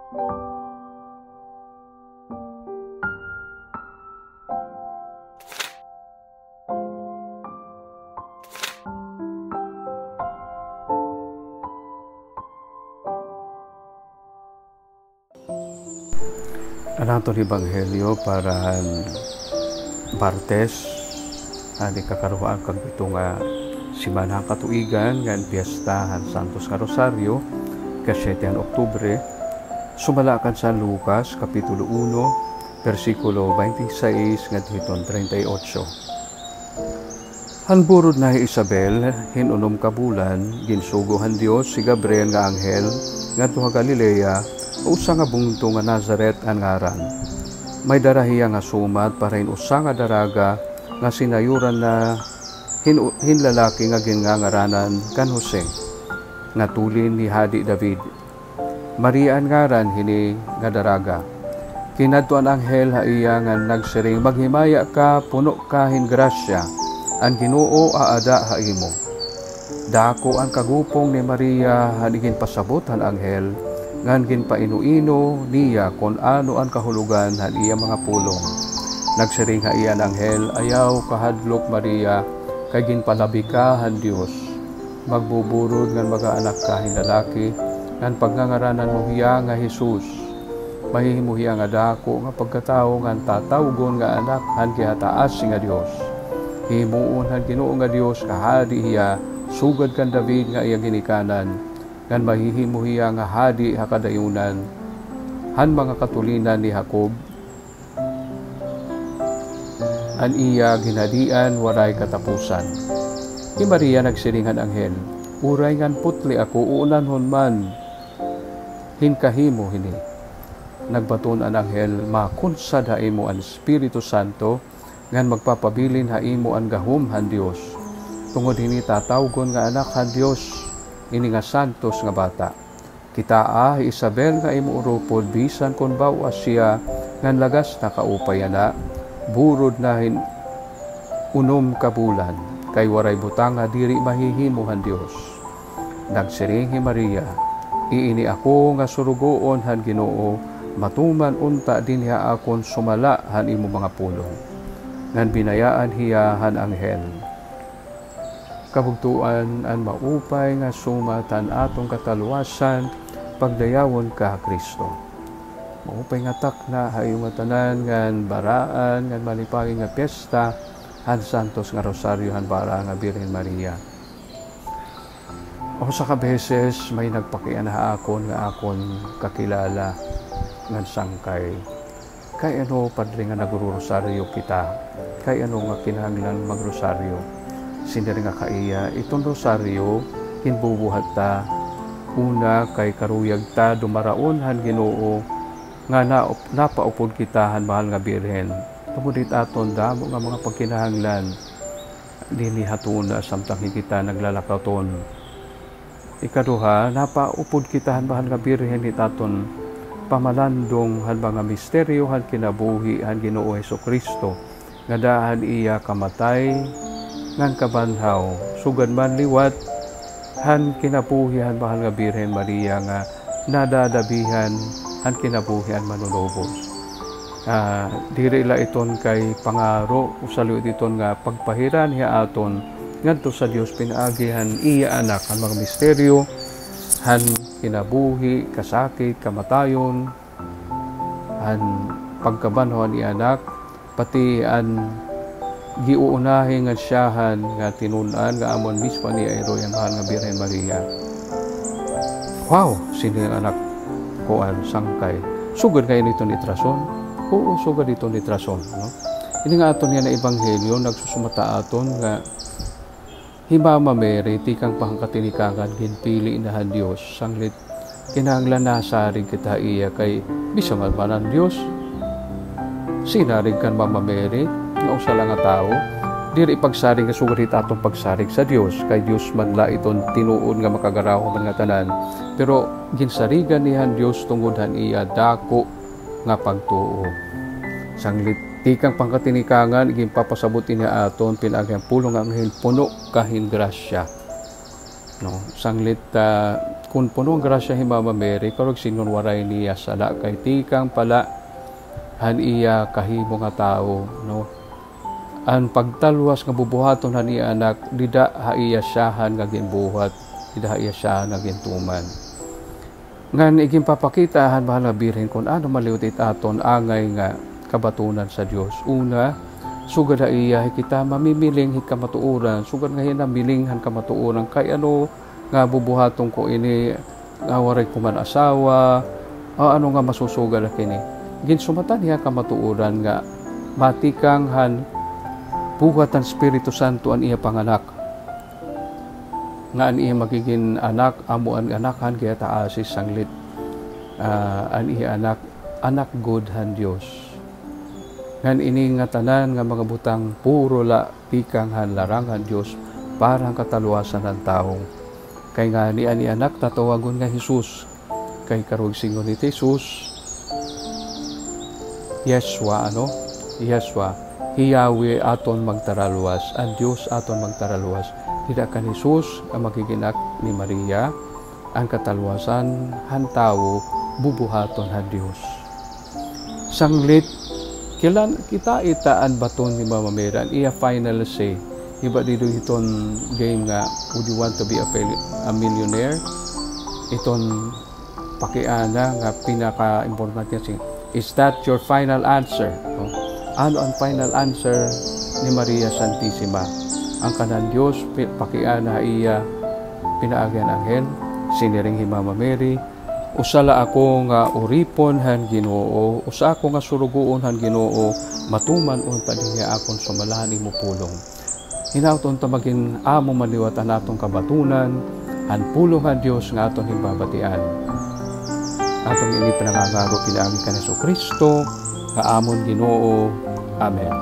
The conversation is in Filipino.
Anaton Ebanghelyo para Martes, ani kakaruan kag ito nga simana katuigan nga piyesta han Santos nga Rosario ka 7 Oktubre. Sumalakan sa Lucas kapitulo 1 versikulo 26 ngadto 38. Hanburod na Isabel hinunom kabulan ginsugohan Dios si Gabriel nga anghel ngadto sa Galilea usa nga bungto nga Nazaret ang ngaran. May darahiya nga sumat para usa nga daraga nga sinayuran na hinlalaki nga gingangaranan kan Jose nga tulin ni Hadi David. Maria ang ngaran hini nga daraga. Kinadto ang anghel ha iya nga nagsiring, maghimaya ka puno ka hin grasya, ang Ginoo aada ha imo. Dako ang kagupong ni Maria hanigin pasabot han anghel ngan ginpainuino niya kon ano ang kahulugan han iya mga pulong. Nagsiring ha iya ang anghel, ayaw kahadlok Maria kay ginpalabi ka han Dios. Magbuburod ngan magaanak ka hin lalaki ngan paggangaranan mo hiya nga Jesus. Mahihimuhiya nga dako nga pagkatao ngan tatawgon nga anak han gihataas nga Dios. Himuon han Ginoo nga Dios kahadi hiya sugad kan David nga iya ginikanan. Ngan mahihimuhiya nga hadi hakadayunan han mga katulinan ni Jacob an iya ginadian waray katapusan. Ni Maria nagsiringan anghel, uray ngan putli ako uunanhon man hinkahimo hini. Nagbaton ang anghel, makunsad ha imo ang Espiritu Santo ngan magpapabilin ha imo ang gahom han Dios. Tungod hini tatawgon nga anak han Dios ini nga santos nga bata. Kita Isabel nga imo urupod bisan kon bawas siya ngan lagas na kaupay na burod nahin unom kabulan kay waray butang nga diri mahihimuhan Dios. Nagsiring hi Maria, iini ako nga surugoon han Ginoo, matuman unta din hiya akon sumala han imo mga pulong. Ngan binayaan hiya han anghel. Kabugtuan ang maupay nga sumatan atong kataluwasan pagdayawon ka Kristo. Maupay nga takna hayo nga tanan ngan baraan ngan malipay nga piyesta han Santos nga Rosario han bara nga Birhen Maria. O sa kabeses may nagpakianaha akon nga akon kakilala ngan sangkay. Kay ano padre nga nagro-rosaryo kita? Kay ano nga kinahanglan magrosaryo? Sindiri nga kaiya, itong rosaryo, kinbubuhat ta, una kay karuyag ta, dumaraon han Ginoo, nga napaupod kita han mahal nga Birhen. Tungod aton damo nga mga pagkinahanglan, dini hatuna samtang kita naglalakaton. Ikaduha, napaupod kita han mahal nga Birhen itaton, pamalandong han mga misteryo han kinabuhi han Ginoo Hesukristo, nga dahan iya kamatay, ngan kabanhaw, sugad man liwat, han kinabuhihan mahal nga Birhen Maria nga nadadabihan han kinabuhihan manunubos. Diri la iton kay pangaro, usaliw iton nga pagpahiran hiya aton, ngadto sa Dios pinaagi iya anak han mga misteryo, han kinabuhi, kasakit, kamatayon, han pagkabanhaw ni anak, pati an giuunahin nga siyahan nga tinunan nga amon mismo ni Airo yang mahal nga Birhen Maria. Wow! Sino yung anak ko ang sangkay? Sugad kayo nito ni Trason? Oo, sugad dito ni Trason. No? Ini nga aton yan na Ebanghelyo, nagsusumata aton nga himama Mary, tikang pangkatinikagan, ginpili na han Diyos, sanglit kinahanglan nasarig kita iya kay bisa malmanan Diyos. Sinarig kan Mama Mary, nga usa lang nga tao, diri pagsarig nga sugarit atong pagsarig sa Dios kay Dios man la iton tinuod nga makagaraw man nga tanan, pero ginsarigan nihan Dios tungod han iya dako nga pagtuo. Sanglit tikang pangkatinikangan ginpapasabot niya aton pinaagi ang pulong nga anghel puno kahin grasya. No, sanglit kun puno ang grasya ni Mama Mary karog sinunwaray niya sala kay tikang pala han iya kahimo nga tao, no? Ang pagtalwas nga bubuhaton han iya anak dida ha iya siyahan nga ginbuhat, dida ha iya siyahan nga gintuman. Ngan iging papakitahan mahal nga birhen kung ano maliutit aton angay nga kabatunan sa Dios. Una, sugad ha iya kita mamimiling hit kamatuuran, sugad nga hinamiling han kamatuuran kay ano nga bubuhaton ko ini nga waray kuman asawa, ano nga masusugal kini. Ginsumatan niya kamatuuran nga matikang han buhatan Espiritu Santo an iya panganak. Nga an iya magiging anak, amo an anakhan kaya taasis sanglit. An iya anak good han Dios. Ngan ini nga tanan nga mga butang puro la tikang han larangan Dios parang kataluasan ng tao. Kay nga ni anak tatawagon nga Jesus. Kay karug singon ni Jesus, Yeshua, Yeshua, Hiyawe aton magtaraluwas, ang Diyos aton magtaraluwas. Tidak kan Jesus ang magiginak ni Maria, ang kataluwasan han tao bubuhaton han Diyos. Sanglit, kilan kita itaan baton ni Mama Mary, iya final say. Iba dito iton game nga, would you want to be a millionaire? Iton pakiana nga pinaka-importante siya. Is that your final answer? No? Ano ang final answer ni Maria Santissima? Ang kanan Diyos, pakiana iya pinaagyan anghel, siniring hi Mama Mary, usala ako nga uripon han Ginoo, usa ako nga surugoon han Ginoo, matuman unta dinhi akon sumalahan imo pulong. Hinauton ta maging amo maliwatan atong kabatunan, han pulong han Dios nga aton himbabatian. Atong ini pinangangaro pinaagi kan Jesu Kristo, nga amon Ginoo. Amen.